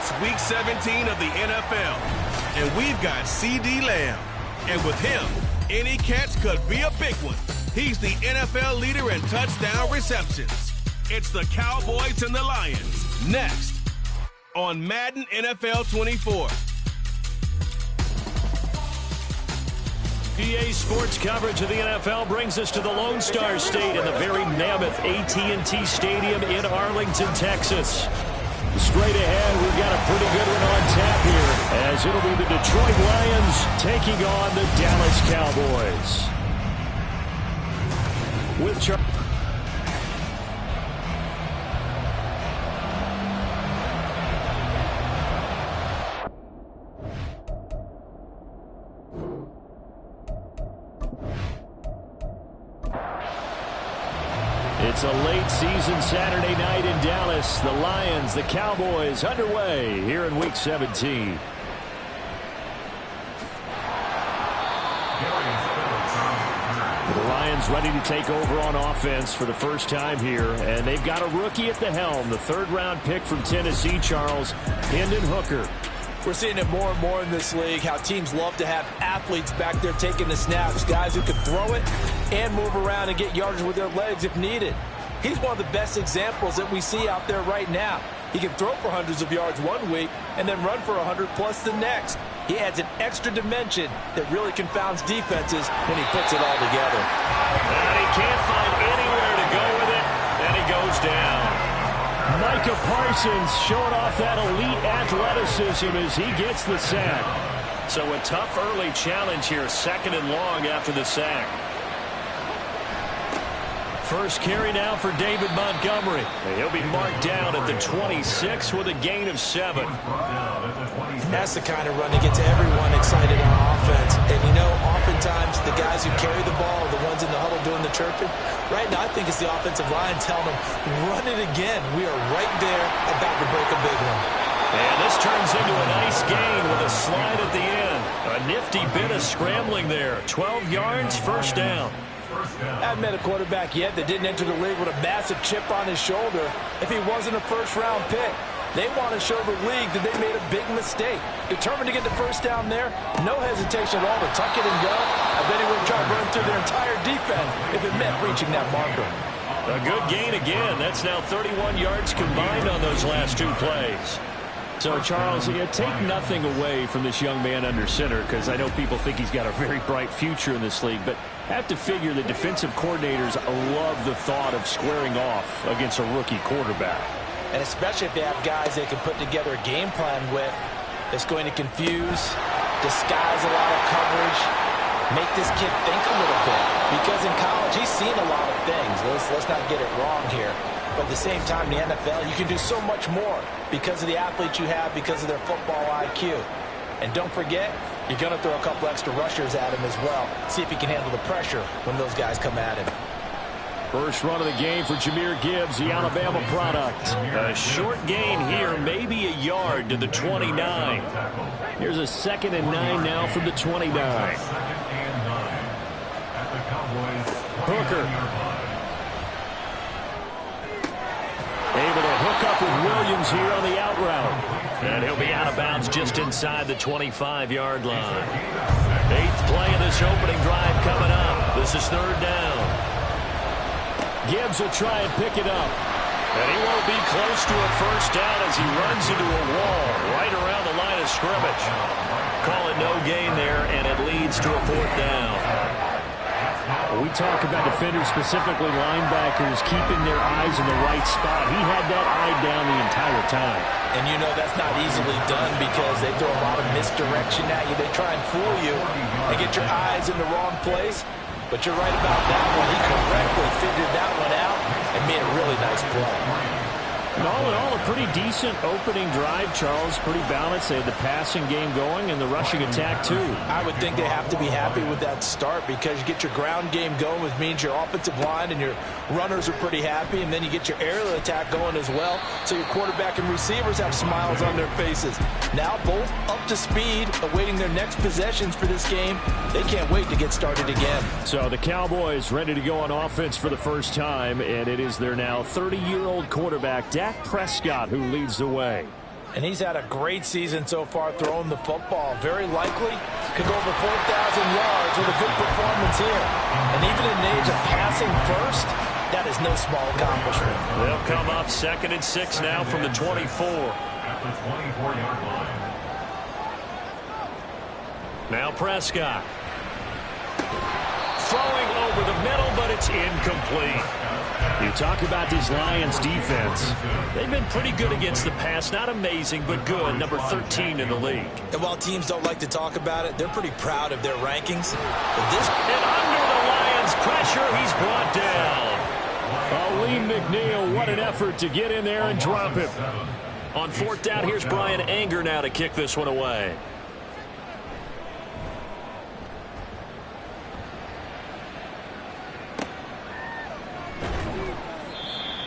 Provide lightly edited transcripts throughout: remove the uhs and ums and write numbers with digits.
It's Week 17 of the NFL, and we've got C.D. Lamb. And with him, any catch could be a big one. He's the NFL leader in touchdown receptions. It's the Cowboys and the Lions, next on Madden NFL 24. PA Sports coverage of the NFL brings us to the Lone Star State in the very mammoth AT&T Stadium in Arlington, Texas. Straight ahead, we've got a pretty good one on tap here, as it'll be the Detroit Lions taking on the Dallas Cowboys. With It's a late season Saturday night in Dallas. The Lions, the Cowboys underway here in Week 17. The Lions ready to take over on offense for the first time here, and they've got a rookie at the helm, the third-round pick from Tennessee, Charles, Hendon Hooker. We're seeing it more and more in this league, how teams love to have athletes back there taking the snaps, guys who can throw it and move around and get yardage with their legs if needed. He's one of the best examples that we see out there right now. He can throw for hundreds of yards one week and then run for 100+ the next. He adds an extra dimension that really confounds defenses when he puts it all together. And he can't find anywhere to go with it, and he goes down. Micah Parsons showing off that elite athleticism as he gets the sack. So a tough early challenge here, 2nd and long after the sack. First carry now for David Montgomery. He'll be marked down at the 26 with a gain of 7. That's the kind of run that gets everyone excited on offense. And you know, oftentimes the guys who carry the ball are the ones in the huddle doing the chirping. Right now, I think it's the offensive line telling them, run it again. We are right there about to break a big one. And this turns into a nice gain with a slide at the end. A nifty bit of scrambling there. 12 yards, first down. I haven't met a quarterback yet that didn't enter the league with a massive chip on his shoulder if he wasn't a first-round pick. They want to show the league that they made a big mistake. Determined to get the first down there, no hesitation at all to tuck it and go. I bet he would try to burn through their entire defense if it meant reaching that marker. A good gain again. That's now 31 yards combined on those last 2 plays. So, Charles, take nothing away from this young man under center, because I know people think he's got a very bright future in this league, but I have to figure the defensive coordinators love the thought of squaring off against a rookie quarterback. And especially if they have guys they can put together a game plan with that's going to confuse, disguise a lot of coverage, make this kid think a little bit. Because in college, he's seen a lot of things. Let's not get it wrong here. But at the same time, in the NFL, you can do so much more because of the athletes you have, because of their football IQ. And don't forget, you're going to throw a couple extra rushers at him as well. See if he can handle the pressure when those guys come at him. First run of the game for Jahmyr Gibbs, the Alabama product. A short gain here, maybe a yard to the 29. Here's a 2nd and 9 now from the 29. Hooker. Able to hook up with Williams here on the out route. And he'll be out of bounds just inside the 25-yard line. 8th play of this opening drive coming up. This is 3rd down. Gibbs will try and pick it up. And he won't be close to a first down as he runs into a wall right around the line of scrimmage. Call it no gain there, and it leads to a 4th down. We talk about defenders, specifically linebackers, keeping their eyes in the right spot. He had that eye down the entire time. And you know that's not easily done because they throw a lot of misdirection at you. They try and fool you and get your eyes in the wrong place. But you're right about that one. He correctly figured that one out and made a really nice play. And all in all, a pretty decent opening drive, Charles. Pretty balanced. They had the passing game going and the rushing attack, too. I would think they have to be happy with that start because you get your ground game going, which means your offensive line and your runners are pretty happy, and then you get your aerial attack going as well, so your quarterback and receivers have smiles on their faces. Now both up to speed, awaiting their next possessions for this game. They can't wait to get started again. So the Cowboys ready to go on offense for the first time, and it is their now 30-year-old quarterback, Dak Prescott, who leads the way. And he's had a great season so far throwing the football. Very likely could go over 4,000 yards with a good performance here. And even in the age of passing first, that is no small accomplishment. They'll come up 2nd and 6 now from the 24. At the 24-yard line. Now Prescott. Throwing over the middle, but it's incomplete. You talk about this Lions defense. They've been pretty good against the pass. Not amazing, but good. Number 13 in the league. And while teams don't like to talk about it, they're pretty proud of their rankings. But this... And under the Lions' pressure, he's brought down. Lee McNeil, what an effort to get in there and drop him. On 4th down, here's Brian Anger now to kick this one away.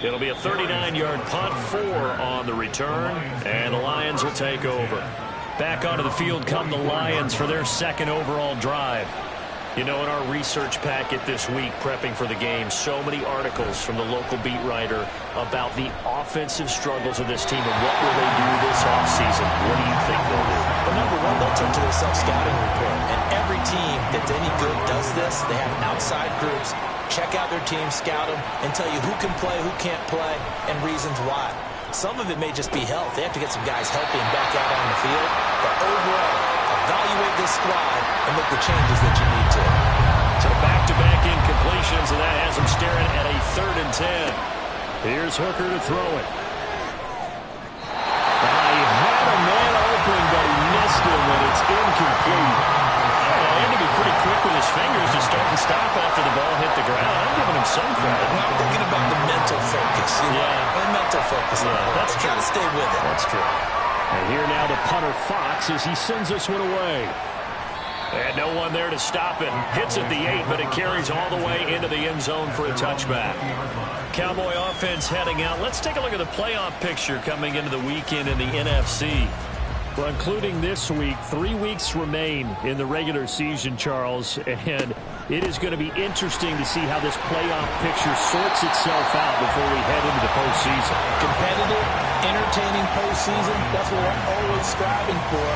It'll be a 39-yard punt, 4 on the return, and the Lions will take over. Back onto the field come the Lions for their 2nd overall drive. You know, in our research packet this week, prepping for the game, so many articles from the local beat writer about the offensive struggles of this team and what will they do this offseason. What do you think they'll do? Well, number one, they'll turn to their self-scouting report. And every team that's any good does this. They have outside groups. Check out their team, scout them, and tell you who can play, who can't play, and reasons why. Some of it may just be health. They have to get some guys healthy and back out on the field. But overall, evaluate this squad and make the changes that you need to. So back-to-back incompletions, and that has them staring at a 3rd and 10. Here's Hooker to throw it. He had a man open, but he missed him, and it's incomplete. He had to be pretty quick with his fingers to start and stop after the ball hit the ground. I'm giving him some credit. I'm thinking about the mental focus. The mental focus. That's true. Got to stay with it. That's true. And here now the punter Fox as he sends this one away. And no one there to stop it. Hits at the 8, but it carries all the way into the end zone for a touchback. Cowboy offense heading out. Let's take a look at the playoff picture coming into the weekend in the NFC. Well, including this week, 3 weeks remain in the regular season, Charles, and it is going to be interesting to see how this playoff picture sorts itself out before we head into the postseason. Competitive, entertaining postseason, that's what we're always striving for.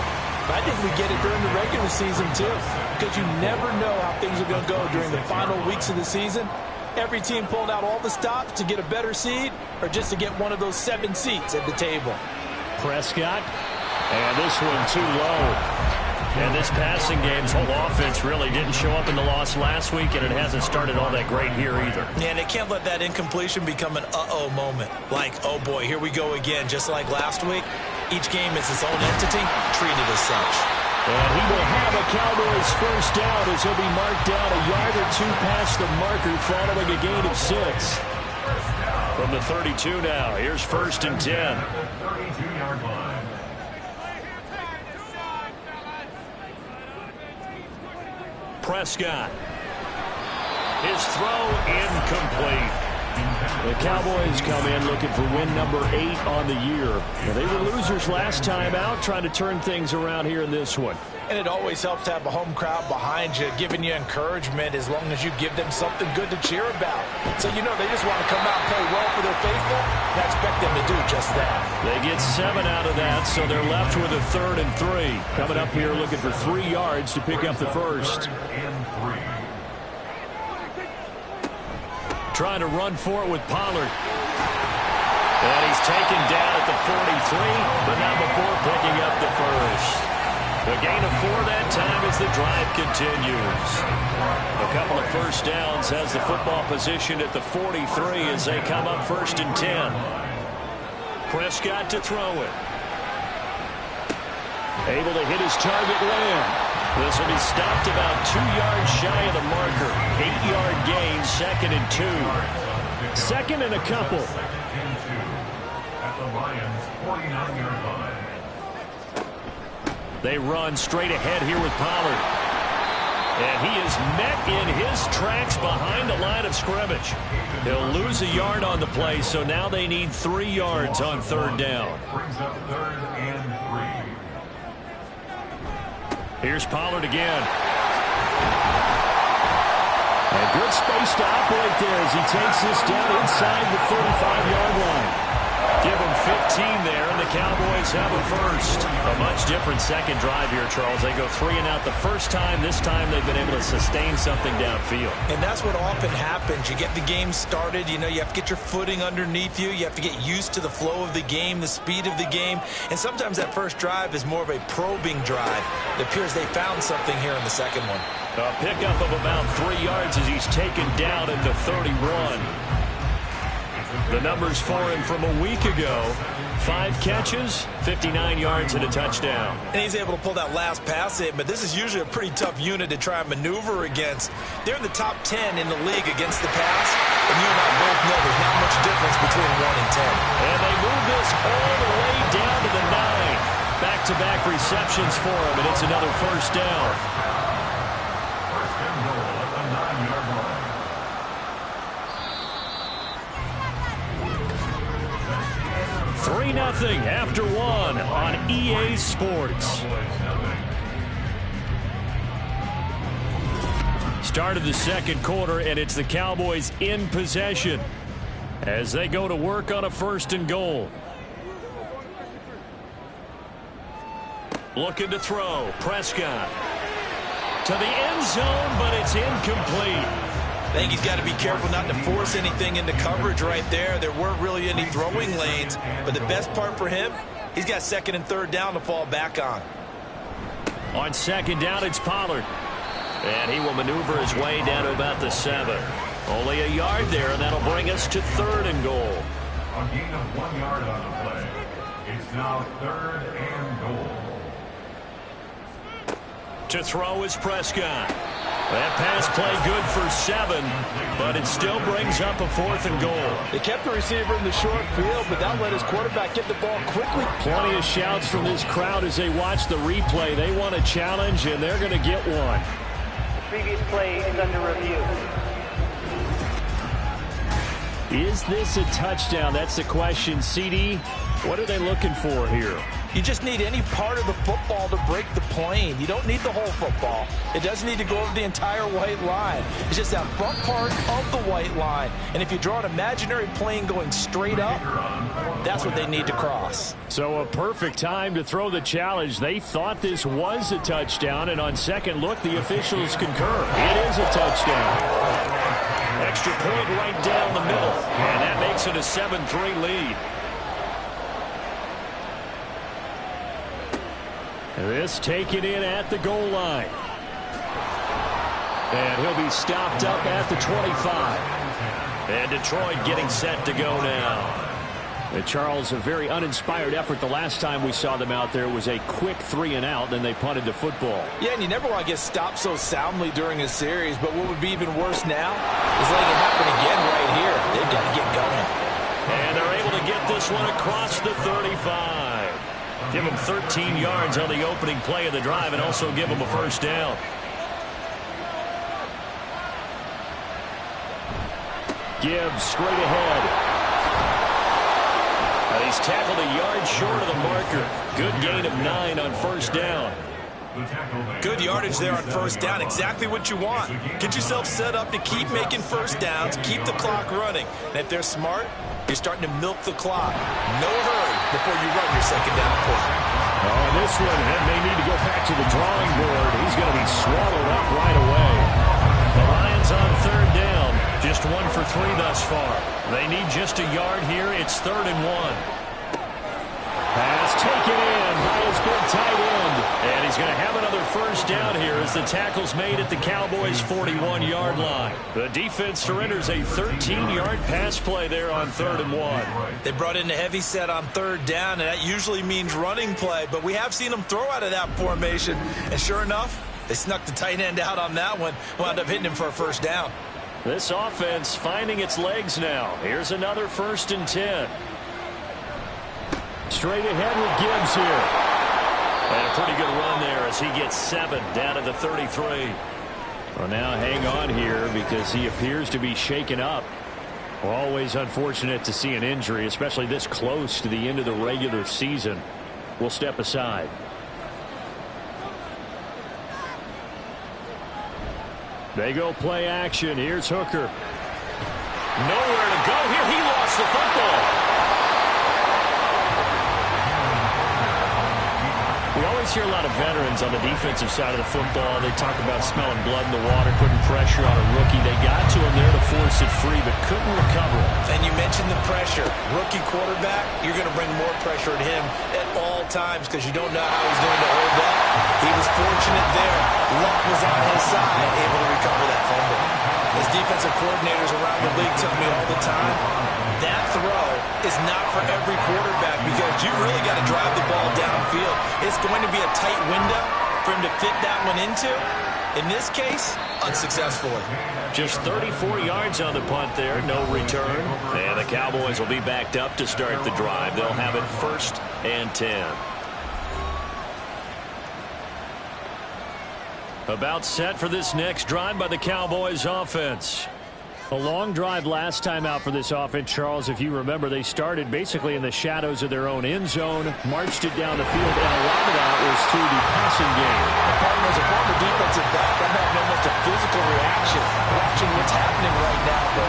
But I think we get it during the regular season, too, because you never know how things are going to go during the final weeks of the season. Every team pulling out all the stops to get a better seed or just to get one of those 7 seats at the table. Prescott. And this one too low. And this passing game's whole offense really didn't show up in the loss last week, and it hasn't started all that great here either. Yeah, and they can't let that incompletion become an uh-oh moment. Like, oh boy, here we go again, just like last week. Each game is its own entity, treated as such. And he will have a Cowboys first down as he'll be marked down a yard or 2 past the marker following a gain of 6. From the 32 now, here's 1st and 10. 32-yard line. Prescott. His throw incomplete. The Cowboys come in looking for win number 8 on the year. Now, they were losers last time out, trying to turn things around here in this one. And it always helps to have a home crowd behind you, giving you encouragement as long as you give them something good to cheer about. So, you know, they just want to come out and play well for their faithful, and I expect them to do just that. They get 7 out of that, so they're left with a 3rd and 3. Coming up here looking for 3 yards to pick up the first. Trying to run for it with Pollard. And he's taken down at the 43, but not before picking up the first. The gain of 4 that time as the drive continues. A couple of first downs has the football position at the 43 as they come up 1st and 10. Prescott to throw it. Able to hit his target Lamb. This will be stopped about 2 yards shy of the marker. 8-yard gain, 2nd and 2. 2nd and a couple. At the Lions' 49-yard line. They run straight ahead here with Pollard. And he is met in his tracks behind the line of scrimmage. He'll lose a yard on the play, so now they need 3 yards on 3rd down. Brings up 3rd and 3. Here's Pollard again. And good space to operate there as he takes this down inside the 35-yard line. Give them 15 there, and the Cowboys have a first. A much different second drive here, Charles. They go 3 and out the first time. This time they've been able to sustain something downfield. And that's what often happens. You get the game started. You know, you have to get your footing underneath you. You have to get used to the flow of the game, the speed of the game. And sometimes that first drive is more of a probing drive. It appears they found something here in the second one. A pickup of about 3 yards as he's taken down at the 31. The numbers for him from a week ago: 5 catches, 59 yards, and a touchdown. And he's able to pull that last pass in, but this is usually a pretty tough unit to try and maneuver against. They're in the top 10 in the league against the pass, and you and I both know there's not much difference between 1 and 10. And they move this all the way down to the 9. Back-to-back receptions for him, and it's another first down. First and goal at the 9-yard line. 3-0 after 1 on EA Sports. Start of the second quarter, and it's the Cowboys in possession as they go to work on a first and goal. Looking to throw. Prescott to the end zone, but it's incomplete. I think he's got to be careful not to force anything into coverage right there. There weren't really any throwing lanes, but the best part for him, he's got second and third down to fall back on. On second down, it's Pollard. And he will maneuver his way down to about the 7. Only a yard there, and that'll bring us to third and goal. A gain of 1 yard on the play. It's now third and goal. To throw is Prescott. That pass play good for 7, but it still brings up a fourth and goal. They kept the receiver in the short field, but that let his quarterback get the ball quickly. Plenty of shouts from this crowd as they watch the replay. They want a challenge, and they're going to get one. The previous play is under review. Is this a touchdown? That's the question. CD, what are they looking for here? You just need any part of the football to break the plane. You don't need the whole football. It doesn't need to go over the entire white line. It's just that front part of the white line. And if you draw an imaginary plane going straight up, that's what they need to cross. So a perfect time to throw the challenge. They thought this was a touchdown, and on second look, the officials concur. It is a touchdown. Extra point right down the middle, and that makes it a 7-3 lead. This taken in at the goal line. And he'll be stopped up at the 25. And Detroit getting set to go now. And Charles, a very uninspired effort the last time we saw them out there. Was a quick 3 and out, then they punted the football. Yeah, and you never want to get stopped so soundly during a series, but what would be even worse now is letting it happen again right here. They've got to get going. And they're able to get this one across the 35. Give them 13 yards on the opening play of the drive and also give them a first down. Gibbs straight ahead. And he's tackled a yard short of the marker. Good gain of 9 on first down. Good yardage there on first down. Exactly what you want. Get yourself set up to keep making first downs, keep the clock running. And if they're smart, you're starting to milk the clock. No hurry before you run your second down play. Oh, this one, and they need to go back to the drawing board. He's going to be swallowed up right away. The Lions on third down. Just 1 for 3 thus far. They need just a yard here. It's 3rd and 1. Pass taken in by his big tight end. And he's going to have another first down here as the tackle's made at the Cowboys' 41-yard line. The defense surrenders a 13-yard pass play there on 3rd and 1. They brought in a heavy set on third down, and that usually means running play, but we have seen them throw out of that formation. And sure enough, they snuck the tight end out on that one, wound up hitting him for a first down. This offense finding its legs now. Here's another 1st and 10. Straight ahead with Gibbs here. And a pretty good run there as he gets 7 down to the 33. Well, now hang on here because he appears to be shaken up. Always unfortunate to see an injury, especially this close to the end of the regular season. We'll step aside. They go play action. Here's Hooker. Nowhere to go here. He lost the football. always hear a lot of veterans on the defensive side of the football. They talk about smelling blood in the water, putting pressure on a rookie. They got to him there to force it free, but couldn't recover it. And you mentioned the pressure. Rookie quarterback, you're going to bring more pressure at him at all times because you don't know how he's going to hold up. He was fortunate there. Luck was on his side, able to recover that fumble. As defensive coordinators around the league tell me all the time, that throw is not for every quarterback because you really got to drive the ball downfield. It's going to be a tight window for him to fit that one into. In this case, unsuccessfully. Just 34 yards on the punt there, no return. And the Cowboys will be backed up to start the drive. They'll have it 1st and 10. About set for this next drive by the Cowboys offense. A long drive last time out for this offense, Charles. If you remember, they started basically in the shadows of their own end zone, marched it down the field, and a lot of that was through the passing game. As a former defensive back, I'm having almost a physical reaction watching what's happening right now. But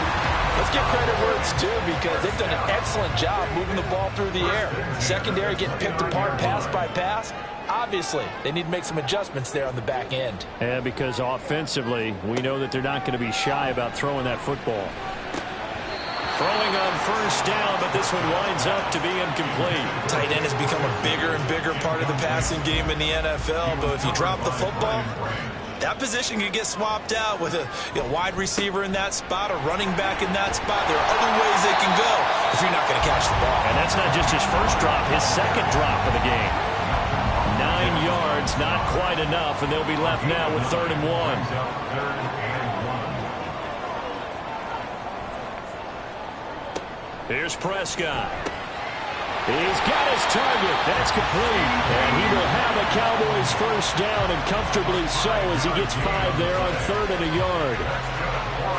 let's give credit where it's due because they've done an excellent job moving the ball through the air. Secondary getting picked apart pass by pass. Obviously, they need to make some adjustments there on the back end. And because offensively, we know that they're not going to be shy about throwing that football. Throwing on 1st down, but this one winds up to be incomplete. Tight end has become a bigger and bigger part of the passing game in the NFL, but if you drop the football, that position could get swapped out with a wide receiver in that spot, a running back in that spot. There are other ways they can go if you're not going to catch the ball. And that's not just his first drop, his second drop of the game. 9 yards, not quite enough, and they'll be left now with 3rd and 1. Here's Prescott. He's got his target. That's complete. And he will have a Cowboys 1st down, and comfortably so as he gets 5 there on 3rd and a yard.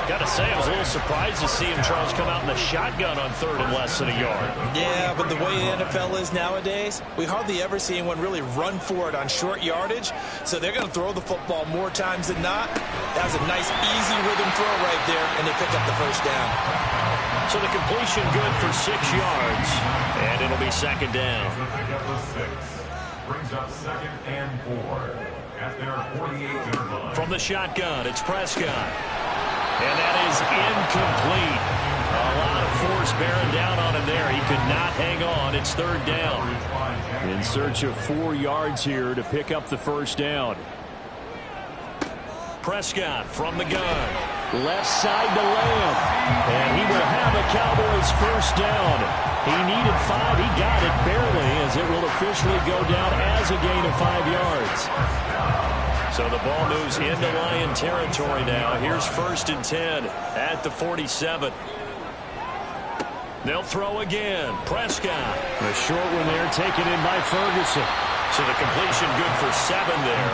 Got to say, I was a little surprised to see him, Charles, come out in the shotgun on 3rd and less than a yard. Yeah, but the way the NFL is nowadays, we hardly ever see anyone really run for it on short yardage. So they're going to throw the football more times than not. That was a nice, easy rhythm throw right there, and they pick up the 1st down. So the completion good for 6 yards, and it'll be 2nd down. Brings up 2nd and 4 at their 48-yard line. From the shotgun, it's Prescott. And that is incomplete. A lot of force bearing down on him there. He could not hang on. It's 3rd down. In search of 4 yards here to pick up the 1st down. Prescott from the gun. Left side to Lamb. And he will have a Cowboys 1st down. He needed 5. He got it barely as it will officially go down as a gain of 5 yards. So the ball moves into Lion territory now. Here's 1st and 10 at the 47. They'll throw again. Prescott. A short one there taken in by Ferguson. So the completion good for 7 there.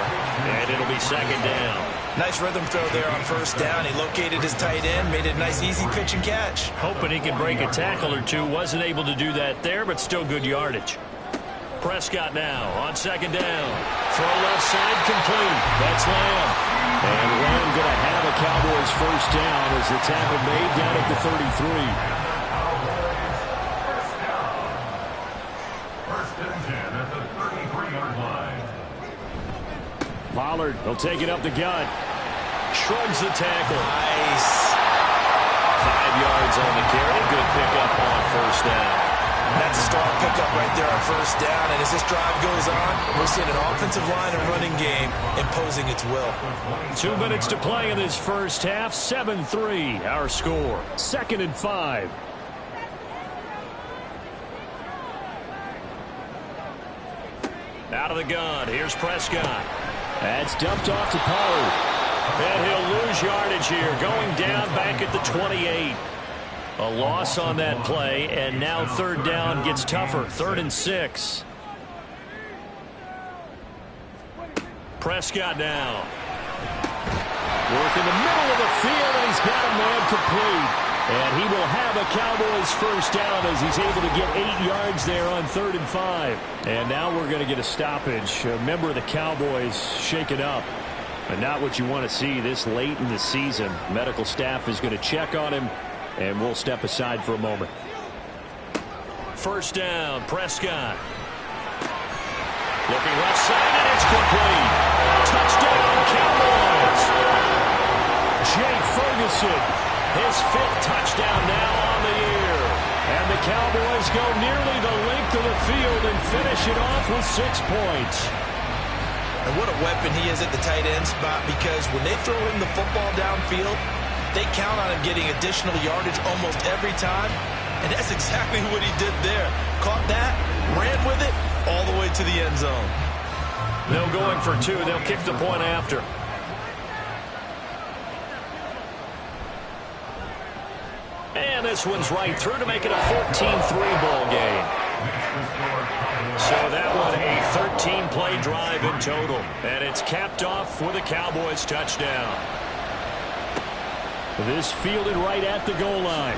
And it'll be 2nd down. Nice rhythm throw there on 1st down. He located his tight end, made it a nice easy pitch and catch. Hoping he could break a tackle or two. Wasn't able to do that there, but still good yardage. Prescott now on 2nd down. Throw left side complete. That's Lamb. And Lamb going to have a Cowboys 1st down as the tackle made down at the 33. First and 10 at the 33-yard line. Pollard will take it up the gut. Shrugs the tackle. Nice. 5 yards on the carry. Good pickup on 1st down. That's a strong pickup right there on 1st down. And as this drive goes on, we're seeing an offensive line and running game imposing its will. 2 minutes to play in this 1st half. 7-3 our score. 2nd and 5. Out of the gun. Here's Prescott. That's dumped off to Pollard. And he'll lose yardage here. Going down back at the 28. A loss on that play, and now 3rd down gets tougher. 3rd and 6. Prescott now. Work in the middle of the field, and he's got a man complete. And he will have a Cowboys 1st down as he's able to get 8 yards there on 3rd and 5. And now we're going to get a stoppage. A member of the Cowboys shaken up. But not what you want to see this late in the season. Medical staff is going to check on him. And we'll step aside for a moment. 1st down, Prescott. Looking left side, and it's complete. Touchdown, Cowboys. Jay Ferguson, his 5th touchdown now on the year. And the Cowboys go nearly the length of the field and finish it off with 6 points. And what a weapon he is at the tight end spot, because when they throw him the football downfield, they count on him getting additional yardage almost every time. And that's exactly what he did there. Caught that, ran with it, all the way to the end zone. No going for 2. They'll kick the point after. And this one's right through to make it a 14-3 ball game. So that one a 13-play drive in total. And it's capped off with a Cowboys touchdown. This fielded right at the goal line.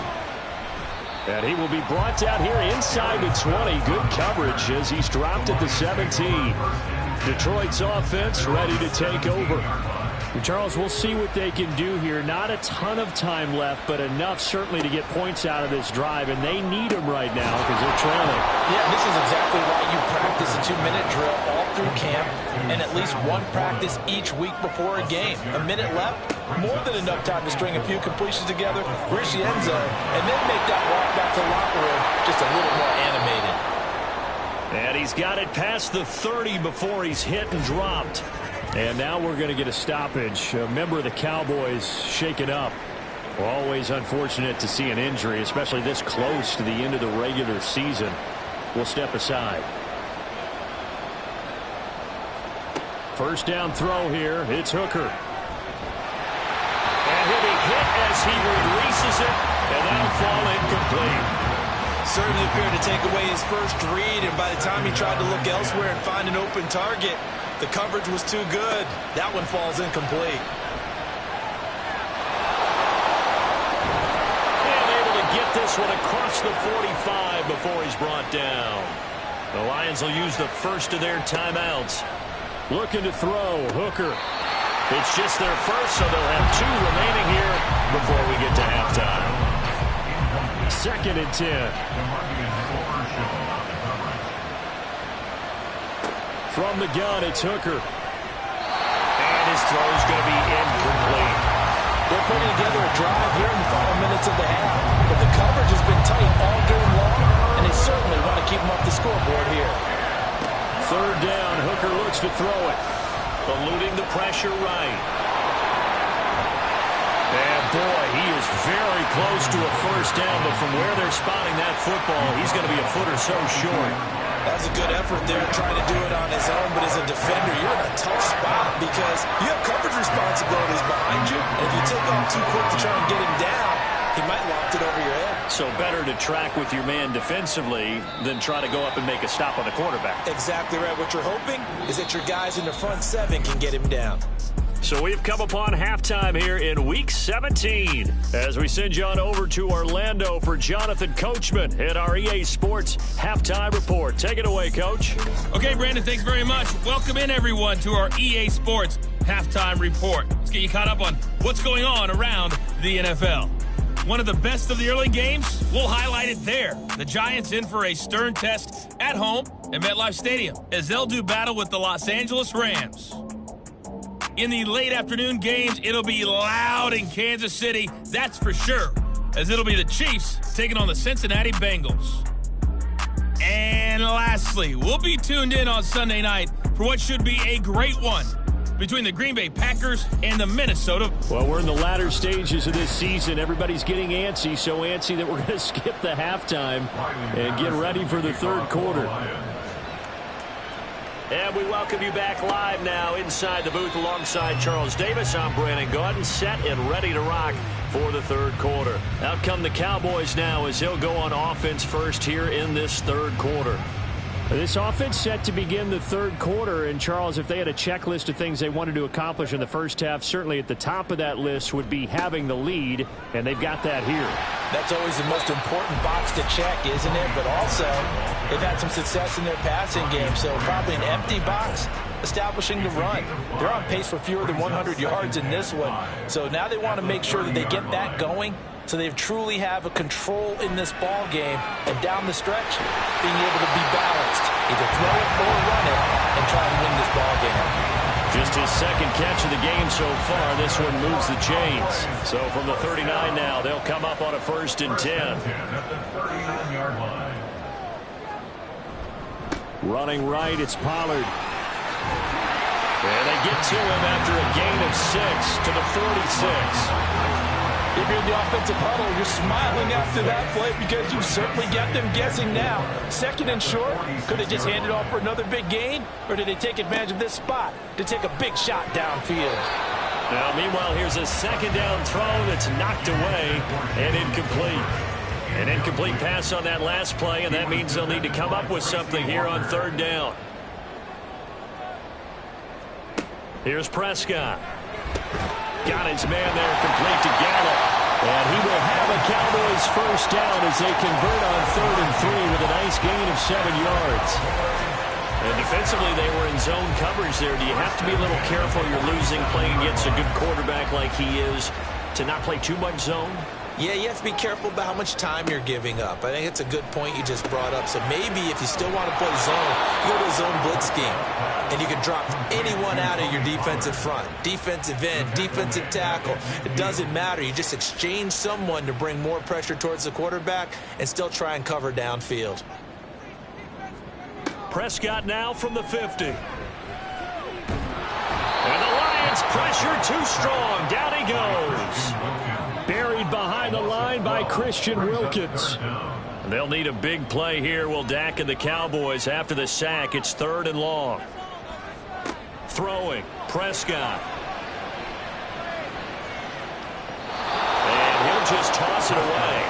And he will be brought down here inside the 20. Good coverage as he's dropped at the 17. Detroit's offense ready to take over. Charles, we'll see what they can do here. Not a ton of time left, but enough certainly to get points out of this drive, and they need them right now because they're trailing. Yeah, this is exactly why you practice a 2-minute drill all through camp and at least one practice each week before a game. A minute left, more than enough time to string a few completions together, reach the end zone, and then make that walk back to the locker room just a little more animated. And he's got it past the 30 before he's hit and dropped. And now we're going to get a stoppage. A member of the Cowboys shaken up. Always unfortunate to see an injury, especially this close to the end of the regular season. We'll step aside. First down throw here. It's Hooker. And he'll be hit as he releases it, and that'll fall incomplete. Certainly appeared to take away his first read, and by the time he tried to look elsewhere and find an open target, the coverage was too good. That one falls incomplete. And able to get this one across the 45 before he's brought down. The Lions will use the first of their timeouts. Looking to throw. Hooker. It's just their first, so they'll have 2 remaining here before we get to halftime. 2nd and 10. From the gun, it's Hooker. And his throw's going to be incomplete. They're putting together a drive here in the final minutes of the half, but the coverage has been tight all game long, and they certainly want to keep them off the scoreboard here. 3rd down, Hooker looks to throw it. Eluding the pressure right. And boy, he is very close to a first down, but from where they're spotting that football, he's going to be a foot or so short. That was a good effort there, trying to do it on his own, but as a defender, you're in a tough spot because you have coverage responsibilities behind you, and if you take off too quick to try and get him down, he might loft it over your head. So better to track with your man defensively than try to go up and make a stop on the quarterback. Exactly right. What you're hoping is that your guys in the front 7 can get him down. So we've come upon halftime here in Week 17 as we send you on over to Orlando for Jonathan Coachman at our EA Sports Halftime Report. Take it away, Coach. Okay, Brandon, thanks very much. Welcome in, everyone, to our EA Sports Halftime Report. Let's get you caught up on what's going on around the NFL. One of the best of the early games, we'll highlight it there. The Giants in for a stern test at home at MetLife Stadium as they'll do battle with the Los Angeles Rams. In the late afternoon games, it'll be loud in Kansas City, that's for sure, as it'll be the Chiefs taking on the Cincinnati Bengals. And lastly, we'll be tuned in on Sunday night for what should be a great one between the Green Bay Packers and the Minnesota. Well, we're in the latter stages of this season. Everybody's getting antsy, so antsy that we're going to skip the halftime and get ready for the 3rd quarter. And we welcome you back live now inside the booth alongside Charles Davis. I'm Brandon Gaudin, set and ready to rock for the 3rd quarter. Out come the Cowboys now as they'll go on offense first here in this 3rd quarter. This offense set to begin the 3rd quarter, and Charles, if they had a checklist of things they wanted to accomplish in the first half, certainly at the top of that list would be having the lead, and they've got that here. That's always the most important box to check, isn't it? But also, they've had some success in their passing game, so probably an empty box establishing the run. They're on pace for fewer than 100 yards in this one, so now they want to make sure that they get that going So they truly have a control in this ball game, and down the stretch, being able to be balanced, either throw it or run it, and try and win this ball game. Just his second catch of the game so far. This one moves the chains. So from the 39 now, they'll come up on a 1st and 10. At the 39-yard line. Running right, it's Pollard. And they get to him after a gain of 6 to the 46. If you're in the offensive huddle, you're smiling after that play because you certainly got them guessing now. 2nd and short, could they just hand it off for another big gain? Or did they take advantage of this spot to take a big shot downfield? Now, meanwhile, here's a 2nd down throw that's knocked away and incomplete. An incomplete pass on that last play, and that means they'll need to come up with something here on 3rd down. Here's Prescott. Got his man there, complete to Gallup. And he will have a Cowboys 1st down as they convert on 3rd and 3 with a nice gain of 7 yards. And defensively, they were in zone coverage there. Do you have to be a little careful? You're losing playing against a good quarterback like he is to not play too much zone? Yeah, you have to be careful about how much time you're giving up. I think it's a good point you just brought up. So maybe if you still want to play zone, you go to a zone blitz scheme. And you can drop anyone out of your defensive front. Defensive end, defensive tackle. It doesn't matter. You just exchange someone to bring more pressure towards the quarterback and still try and cover downfield. Prescott now from the 50. And the Lions pressure too strong. Down he goes. Buried behind the line by Christian Wilkins. They'll need a big play here. Will Dak and the Cowboys after the sack. It's 3rd and long. Throwing. Prescott. And he'll just toss it away.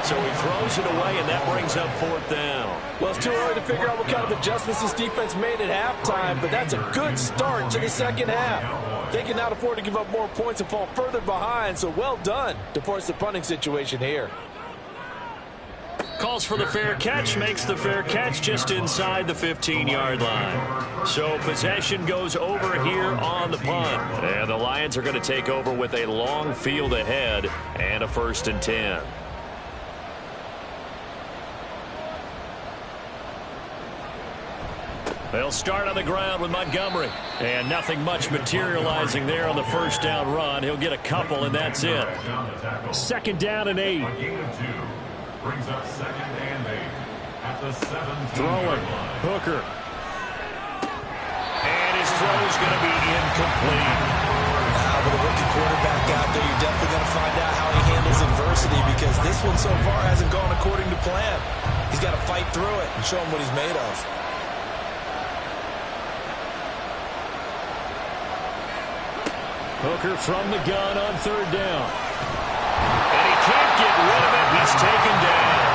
So he throws it away, and that brings up 4th down. Well, it's too early to figure out what kind of adjustments this defense made at halftime, but that's a good start to the 2nd half. They can now afford to give up more points and fall further behind, so well done to force the punting situation here. Calls for the fair catch, makes the fair catch just inside the 15-yard line. So possession goes over here on the punt. And the Lions are going to take over with a long field ahead and a 1st and 10. They'll start on the ground with Montgomery. And nothing much materializing there on the 1st down run. He'll get a couple, and that's it. 2nd down and 8. Brings up 2nd and 8 at the 17. Throwing. Hooker. And his throw's going to be incomplete. With a rookie quarterback out there, you're definitely going to find out how he handles adversity because this one so far hasn't gone according to plan. He's got to fight through it and show him what he's made of. Hooker from the gun on 3rd down. And he can't get rid of it. He's taken down.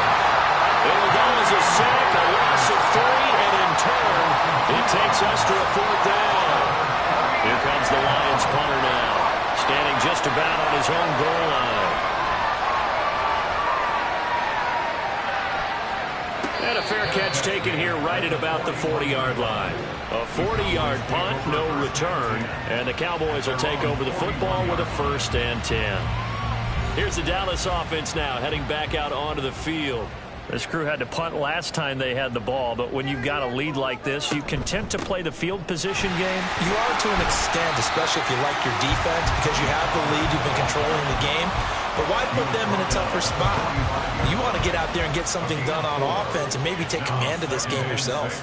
It'll go as a sack, a loss of 3, and in turn, it takes us to a 4th down. Here comes the Lions punter now, standing just about on his own goal line. And a fair catch taken here right at about the 40-yard line. A 40-yard punt, no return, and the Cowboys will take over the football with a 1st and 10. Here's the Dallas offense now, heading back out onto the field. This crew had to punt last time they had the ball, but when you've got a lead like this, you content to play the field position game? You are to an extent, especially if you like your defense, because you have the lead, you've been controlling the game. But why put them in a tougher spot? You want to get out there and get something done on offense and maybe take command of this game yourself.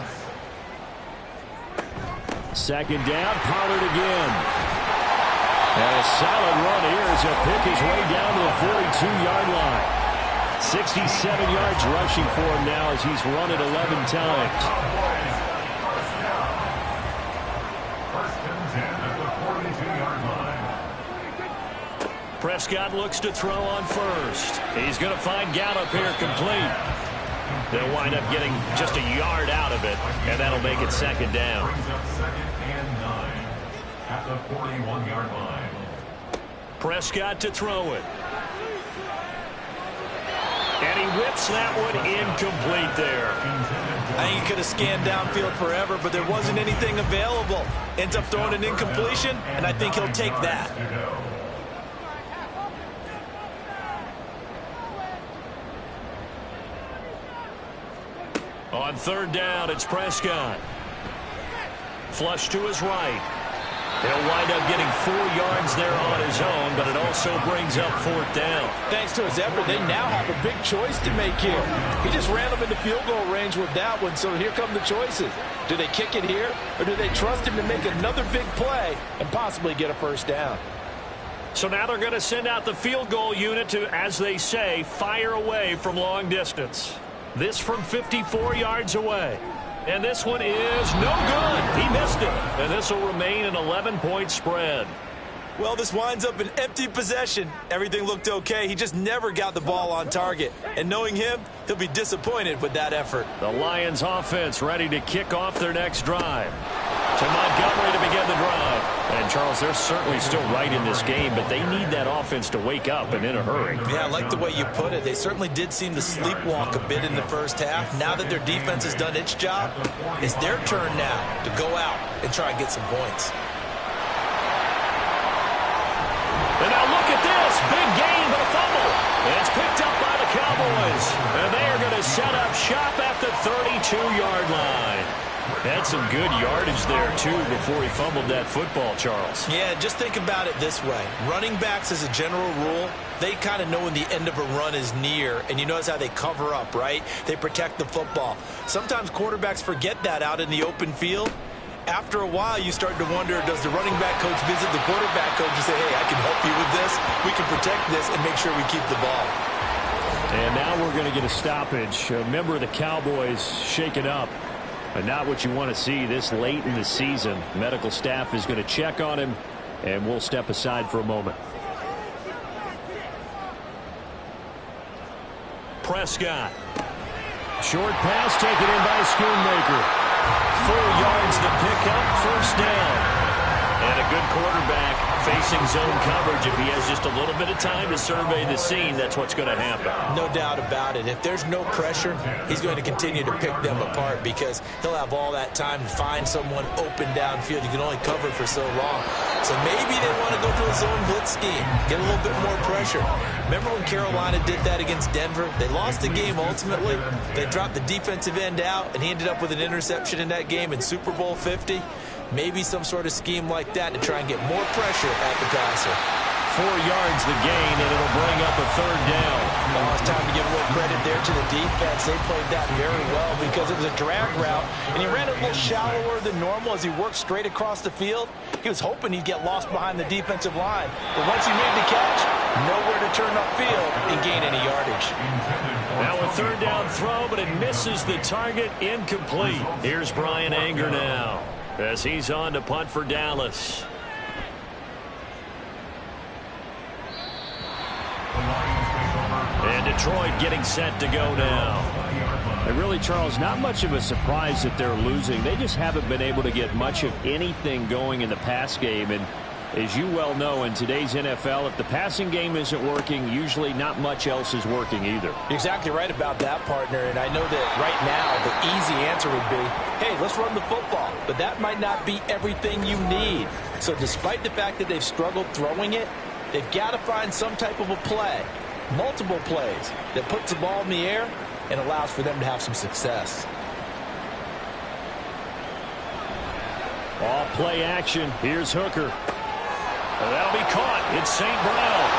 2nd down, Pollard again. And a solid run here as he'll pick his way down to the 42-yard line. 67 yards rushing for him now as he's run it 11 times. 1st and 10 at the 42-yard line. Prescott looks to throw on 1st. He's going to find Gallup here complete. They'll wind up getting just a yard out of it, and that'll make it 2nd down. Brings up 2nd and 9 at the 41-yard line. Prescott to throw it. And he whips that one incomplete there. I think he could have scanned downfield forever, but there wasn't anything available. Ends up throwing an incompletion, and I think he'll take that. On third down, it's Prescott. Flush to his right. He'll wind up getting 4 yards there on his own, but it also brings up fourth down. Thanks to his effort, they now have a big choice to make here. He just ran them into field goal range with that one, so here come the choices. Do they kick it here, or do they trust him to make another big play and possibly get a first down? So now they're going to send out the field goal unit to, as they say, fire away from long distance. This from 54 yards away. And this one is no good. He missed it. And this will remain an 11-point spread. Well, this winds up an empty possession. Everything looked okay. He just never got the ball on target. And knowing him, he'll be disappointed with that effort. The Lions offense ready to kick off their next drive. To Montgomery to begin the drive. And, Charles, they're certainly still right in this game, but they need that offense to wake up and in a hurry. Yeah, I like the way you put it. They certainly did seem to sleepwalk a bit in the first half. Now that their defense has done its job, it's their turn now to go out and try and get some points. And now look at this. Big gain, but a fumble. And it's picked up by the Cowboys. And they are going to set up shop at the 32-yard line. Had some good yardage there, too, before he fumbled that football, Charles. Yeah, just think about it this way. Running backs, as a general rule, they kind of know when the end of a run is near, and you notice how they cover up, right? They protect the football. Sometimes quarterbacks forget that out in the open field. After a while, you start to wonder, does the running back coach visit the quarterback coach and say, hey, I can help you with this, we can protect this, and make sure we keep the ball. And now we're going to get a stoppage. A member of the Cowboys shaken up. But not what you want to see this late in the season. Medical staff is going to check on him, and we'll step aside for a moment. Prescott. Short pass taken in by Schoonmaker. 4 yards to pick up, first down. And a good quarterback facing zone coverage. If he has just a little bit of time to survey the scene, that's what's going to happen. No doubt about it. If there's no pressure, he's going to continue to pick them apart because he'll have all that time to find someone open downfield. You can only cover for so long. So maybe they want to go to a zone blitz scheme, get a little bit more pressure. Remember when Carolina did that against Denver? They lost the game ultimately. They dropped the defensive end out, and he ended up with an interception in that game in Super Bowl 50. Maybe some sort of scheme like that to try and get more pressure at the passer. 4 yards the gain, and it'll bring up a third down. Oh, it's time to give a little credit there to the defense. They played that very well because it was a drag route, and he ran it a little shallower than normal as he worked straight across the field. He was hoping he'd get lost behind the defensive line, but once he made the catch, nowhere to turn upfield and gain any yardage. Now a third down throw, but it misses the target, incomplete. Here's Brian Anger now as he's on to punt for Dallas. And Detroit getting set to go now. And really, Charles, not much of a surprise that they're losing. They just haven't been able to get much of anything going in the pass game. And as you well know, in today's NFL, if the passing game isn't working, usually not much else is working either. You're exactly right about that, partner. And I know that right now the easy answer would be, hey, let's run the football. But that might not be everything you need. So despite the fact that they've struggled throwing it, they've got to find some type of a play, multiple plays, that puts the ball in the air and allows for them to have some success. All play action. Here's Hooker. That'll be caught. It's St. Brown.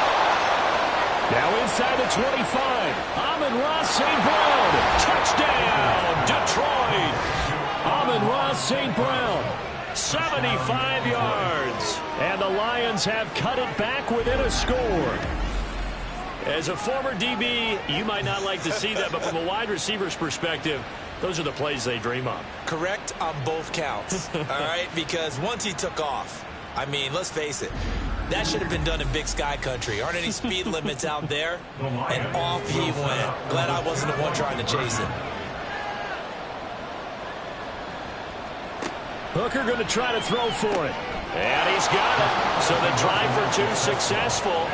Now inside the 25. Amon-Ra St. Brown. Touchdown, Detroit. Amon-Ra St. Brown. 75 yards. And the Lions have cut it back within a score. As a former DB, you might not like to see that, but from a wide receiver's perspective, those are the plays they dream of. Correct on both counts, all right? Because once he took off, I mean, let's face it, that should have been done in Big Sky Country. Aren't any speed limits out there? And off he went. Glad I wasn't the one trying to chase him. Hooker going to try to throw for it. And he's got it. So the drive for two successful.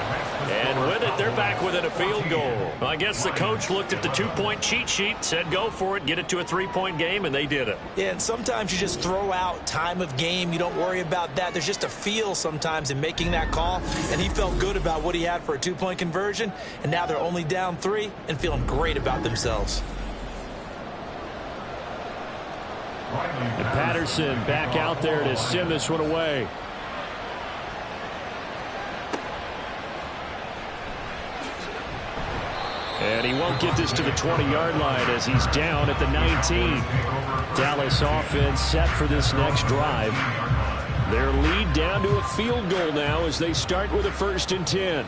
And with it, they're back within a field goal. Well, I guess the coach looked at the two-point cheat sheet, said go for it, get it to a three-point game, and they did it. Yeah, and sometimes you just throw out time of game. You don't worry about that. There's just a feel sometimes in making that call, and he felt good about what he had for a two-point conversion, and now they're only down 3 and feeling great about themselves. And Patterson back out there to send this one away. And he won't get this to the 20-yard line as he's down at the 19. Dallas offense set for this next drive. Their lead down to a field goal now as they start with a 1st and 10.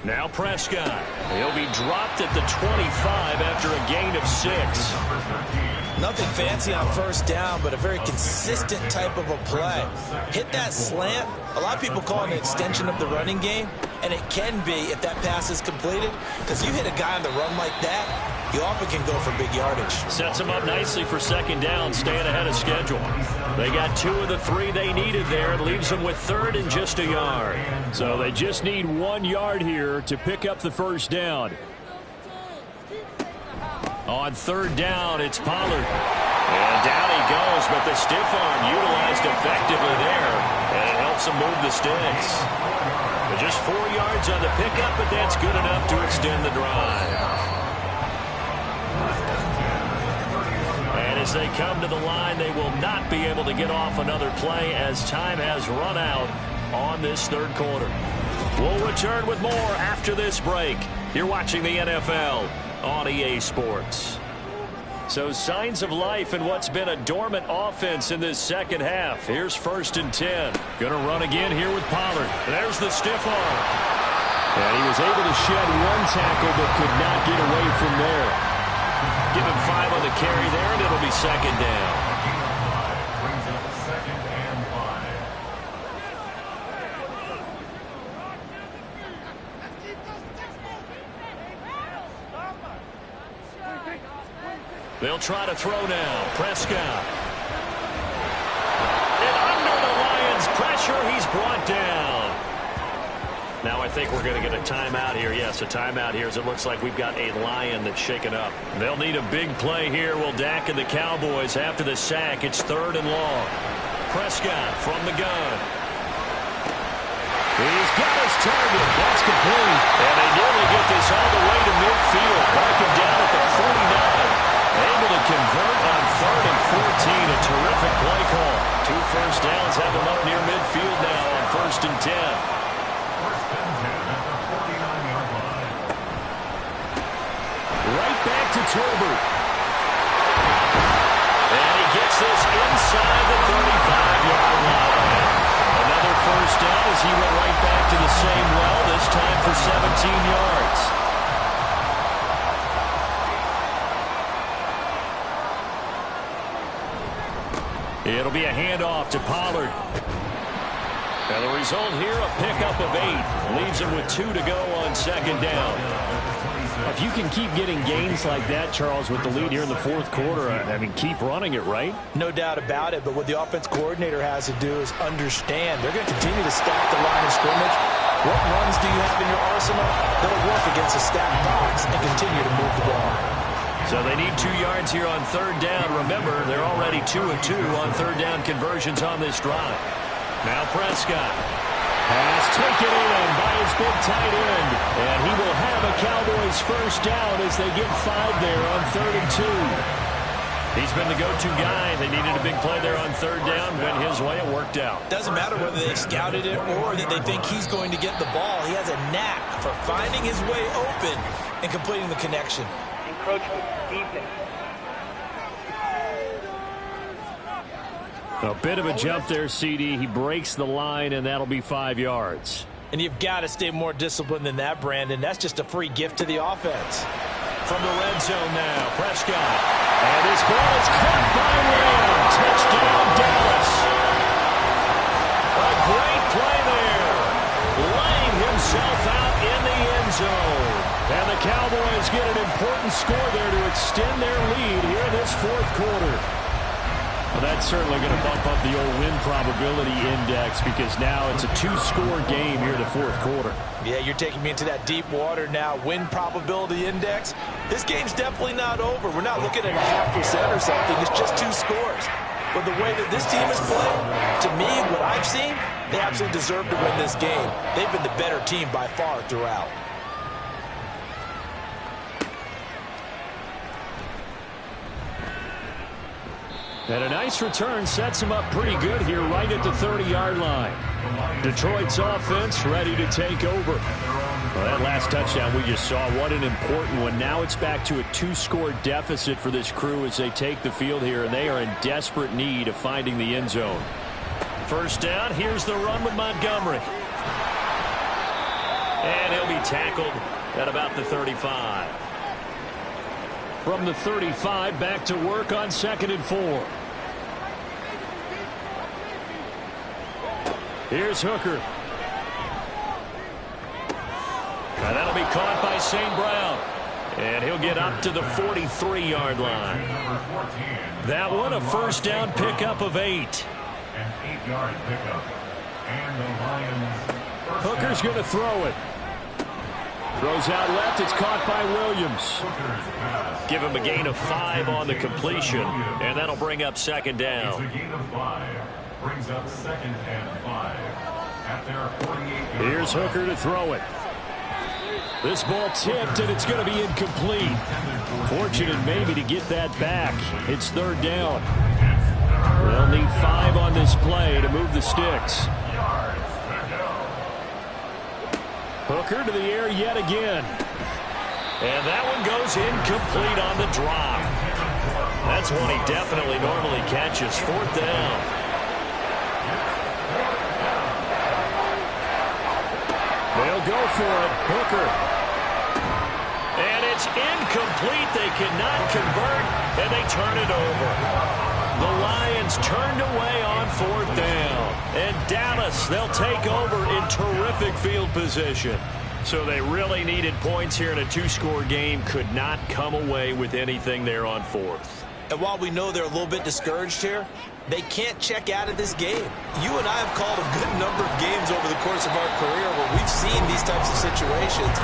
Now Prescott. He'll be dropped at the 25 after a gain of 6. Nothing fancy on 1st down, but a very consistent type of a play. Hit that slant. A lot of people call it an extension of the running game, and it can be if that pass is completed, because you hit a guy on the run like that, you often can go for big yardage. Sets them up nicely for 2nd down, staying ahead of schedule. They got 2 of the 3 they needed there. It leaves them with 3rd and just a yard. So they just need 1 yard here to pick up the 1st down. On 3rd down, it's Pollard. And down he goes, but the stiff arm utilized effectively there. And it helps him move the sticks. But just 4 yards on the pickup, but that's good enough to extend the drive. And as they come to the line, they will not be able to get off another play as time has run out on this 3rd quarter. We'll return with more after this break. You're watching the NFL on EA Sports. So signs of life in what's been a dormant offense in this 2nd half. Here's 1st and 10. Going to run again here with Pollard. There's the stiff arm. And he was able to shed 1 tackle but could not get away from there. Give him 5 on the carry there, and it'll be 2nd down. Brings up 2nd and 5. They'll try to throw now. Prescott. And under the Lions' pressure, he's brought down. Now I think we're going to get a timeout here. Yes, a timeout here as it looks like we've got a Lion that's shaken up. They'll need a big play here. Will Dak and the Cowboys after the sack. It's 3rd and long. Prescott from the gun. He's got his target. That's complete. And they nearly get this all the way to midfield. Mark him down at the 49. Able to convert on 3rd and 14. A terrific play call. 2 first downs have him up near midfield now on 1st and 10. 1st and 10 at the 49-yard line. Right back to Tolbert. And he gets this inside the 35-yard line. Another 1st down as he went right back to the same well, this time for 17 yards. It'll be a handoff to Pollard. And the result here, a pickup of 8. Leaves him with 2 to go on 2nd down. If you can keep getting gains like that, Charles, with the lead here in the 4th quarter, I mean, keep running it, right? No doubt about it, but what the offense coordinator has to do is understand. They're going to continue to stack the line of scrimmage. What runs do you have in your arsenal? They'll work against a stacked box and continue to move the ball. So they need 2 yards here on 3rd down. Remember, they're already 2 of 2 on 3rd down conversions on this drive. Now Prescott. Pass taken in by his big tight end. And he will have a Cowboys 1st down as they get 5 there on 3rd and 2. He's been the go-to guy. They needed a big play there on 3rd down. Went his way. It worked out. Doesn't matter whether they scouted it or that they think he's going to get the ball. He has a knack for finding his way open and completing the connection. Encroachment defense. A bit of a jump there, CD. He breaks the line, and that'll be 5 yards. And you've got to stay more disciplined than that, Brandon. That's just a free gift to the offense. From the red zone now, Prescott. And this ball is caught by Lamb. Touchdown, Dallas. A great play there. Laying himself out in the end zone. And the Cowboys get an important score there to extend their lead here in this 4th quarter. Well, that's certainly going to bump up the old win probability index because now it's a 2-score game here in the 4th quarter. Yeah, you're taking me into that deep water now. Win probability index. This game's definitely not over. We're not looking at a 0.5% or something. It's just 2 scores. But the way that this team is playing, to me, what I've seen, they absolutely deserve to win this game. They've been the better team by far throughout. And a nice return sets him up pretty good here right at the 30-yard line. Detroit's offense ready to take over. Well, that last touchdown we just saw, what an important one. Now it's back to a 2-score deficit for this crew as they take the field here, and they are in desperate need of finding the end zone. First down, here's the run with Montgomery. And he'll be tackled at about the 35. From the 35, back to work on 2nd and 4. Here's Hooker. And that'll be caught by St. Brown. And he'll get up to the 43-yard line. That one, a first down pickup of 8. An 8-yard pickup. And the Lions. Hooker's going to throw it. Throws out left. It's caught by Williams. Give him a gain of 5 on the completion. And that'll bring up 2nd down. It's a gain of 5. Brings up 2nd and 5. At their 48-yard line. Here's Hooker to throw it. This ball tipped, and it's going to be incomplete. Fortunate maybe to get that back. It's 3rd down. They'll need 5 on this play to move the sticks. Hooker to the air yet again. And that one goes incomplete on the drop. That's one he definitely normally catches. 4th down. They'll go for it. Hooker. And it's incomplete. They cannot convert, and they turn it over. The Lions turned away on 4th down. And Dallas, they'll take over in terrific field position. So they really needed points here in a 2-score game. Could not come away with anything there on 4th. And while we know they're a little bit discouraged here, they can't check out of this game. You and I have called a good number of games over the course of our career where we've seen these types of situations.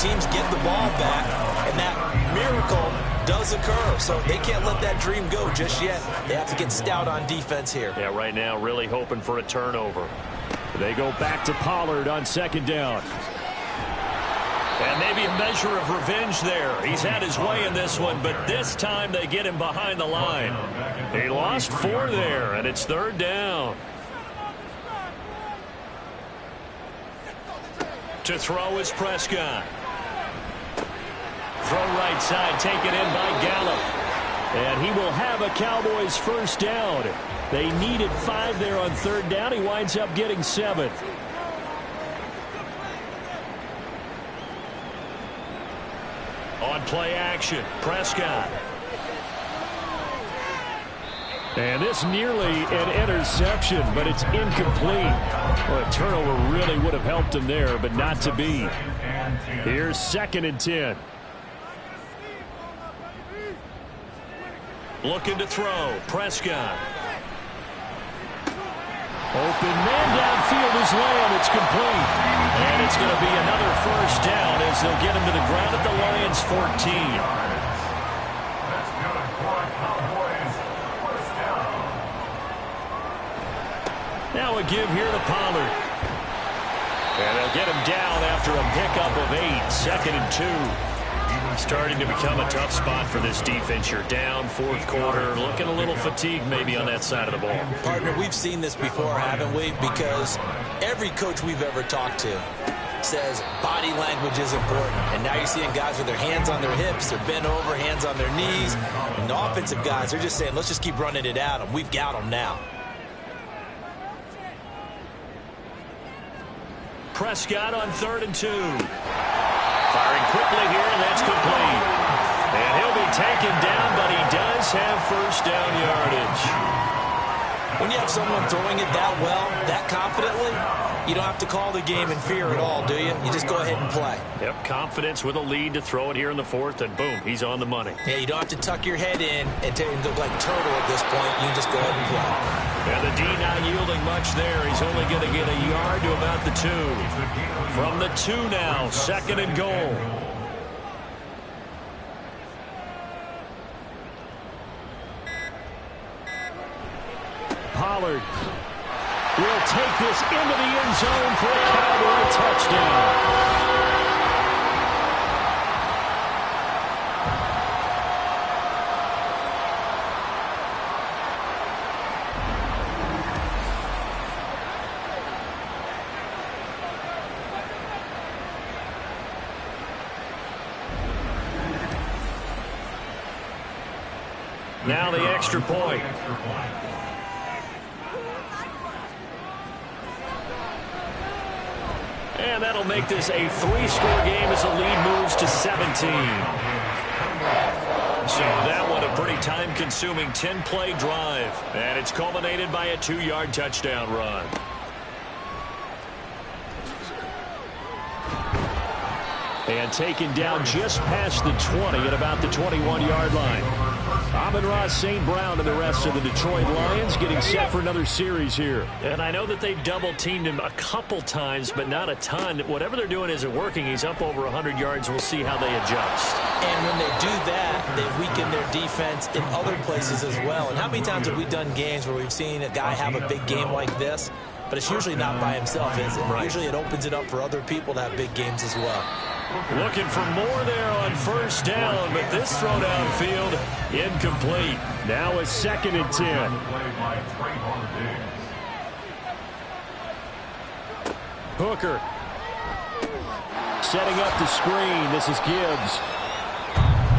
Teams get the ball back, and that miracle does occur. So they can't let that dream go just yet. They have to get stout on defense here. Yeah, right now really hoping for a turnover. They go back to Pollard on 2nd down. And maybe a measure of revenge there. He's had his way in this one, but this time they get him behind the line. He lost 4 there, and it's 3rd down. To throw is Prescott. Throw right side, taken in by Gallup. And he will have a Cowboys first down. They needed 5 there on 3rd down. He winds up getting 7. On play action, Prescott. And this nearly an interception, but it's incomplete. Well, a turnover really would have helped him there, but not to be. Here's 2nd and 10. Looking to throw, Prescott. Open man downfield is Lamb. It's complete. And it's going to be another first down as they'll get him to the ground at the Lions 14. That's good for a Cowboys first down. Now a give here to Pollard. And they'll get him down after a pickup of 8. 2nd and 2. Starting to become a tough spot for this defense. You're down 4th quarter, looking a little fatigued maybe on that side of the ball. Partner, we've seen this before, haven't we? Because every coach we've ever talked to says body language is important. And now you're seeing guys with their hands on their hips, they're bent over, hands on their knees. And the offensive guys, they're just saying, let's just keep running it at them. We've got them now. Prescott on 3rd and 2. Firing quickly here, and that's complete. And he'll be taken down, but he does have first down yardage. When you have someone throwing it that well, that confidently, you don't have to call the game in fear at all, do you? You just go ahead and play. Yep, confidence with a lead to throw it here in the 4th, and boom, he's on the money. Yeah, you don't have to tuck your head in and look like turtle at this point. You just go ahead and play. And the D not yielding much there. He's only going to get a yard to about the 2. From the 2 now, 2nd and goal. Pollard will take this into the end zone for a Cowboy touchdown. Now the extra point. And that'll make this a 3-score game as the lead moves to 17. So that one a pretty time-consuming 10-play drive. And it's culminated by a 2-yard touchdown run. And taken down just past the 20 at about the 21-yard line. Amon-Ra St. Brown and the rest of the Detroit Lions getting set for another series here. And I know that they've double-teamed him a couple times, but not a ton. Whatever they're doing isn't working. He's up over 100 yards. We'll see how they adjust. And when they do that, they weaken their defense in other places as well. And how many times have we done games where we've seen a guy have a big game like this, but it's usually not by himself, is it? Right. Usually it opens it up for other people to have big games as well. Looking for more there on first down, but this throw downfield incomplete. Now a 2nd and 10. Hooker setting up the screen. This is Gibbs.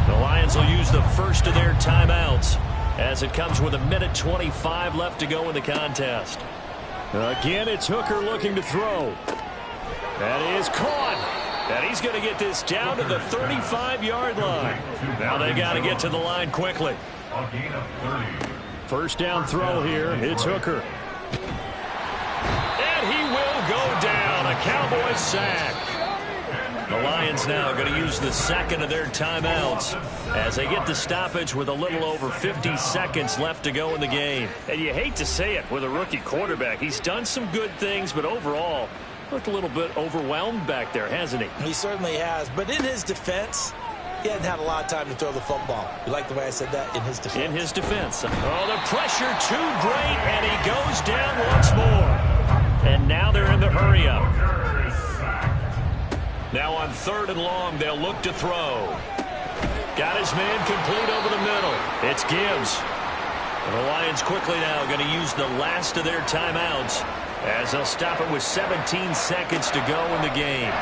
The Lions will use the first of their timeouts as it comes with 1:25 left to go in the contest. Again, it's Hooker looking to throw. That is caught. And he's going to get this down to the 35-yard line. Now they got to get to the line quickly. First down throw here. It's Hooker. And he will go down. A Cowboys sack. The Lions now going to use the second of their timeouts as they get the stoppage with a little over 50 seconds left to go in the game. And you hate to say it with a rookie quarterback. He's done some good things, but overall, looked a little bit overwhelmed back there, hasn't he? He certainly has. But in his defense, he hadn't had a lot of time to throw the football. You like the way I said that? In his defense. In his defense. Oh, the pressure too great, and he goes down once more. And now they're in the hurry-up. Now on 3rd and long, they'll look to throw. Got his man complete over the middle. It's Gibbs. And the Lions quickly now going to use the last of their timeouts as they'll stop it with 17 seconds to go in the game.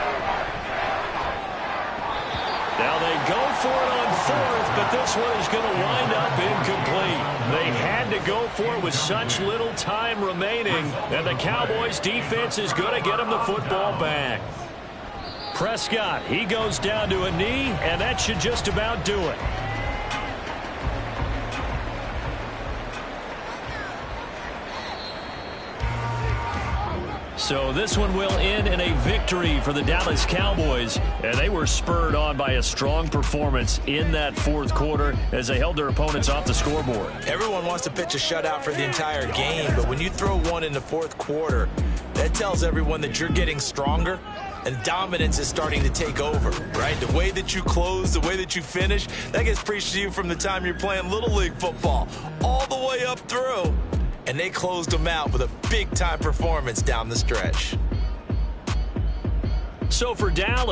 Now they go for it on 4th, but this one is going to wind up incomplete. They had to go for it with such little time remaining, and the Cowboys defense is going to get them the football back. Prescott, he goes down to a knee, and that should just about do it. So this one will end in a victory for the Dallas Cowboys, and they were spurred on by a strong performance in that 4th quarter as they held their opponents off the scoreboard. Everyone wants to pitch a shutout for the entire game, but when you throw one in the 4th quarter, that tells everyone that you're getting stronger and dominance is starting to take over, right? The way that you close, the way that you finish, that gets preached to you from the time you're playing Little League football all the way up through. And they closed them out with a big-time performance down the stretch. So for Dallas,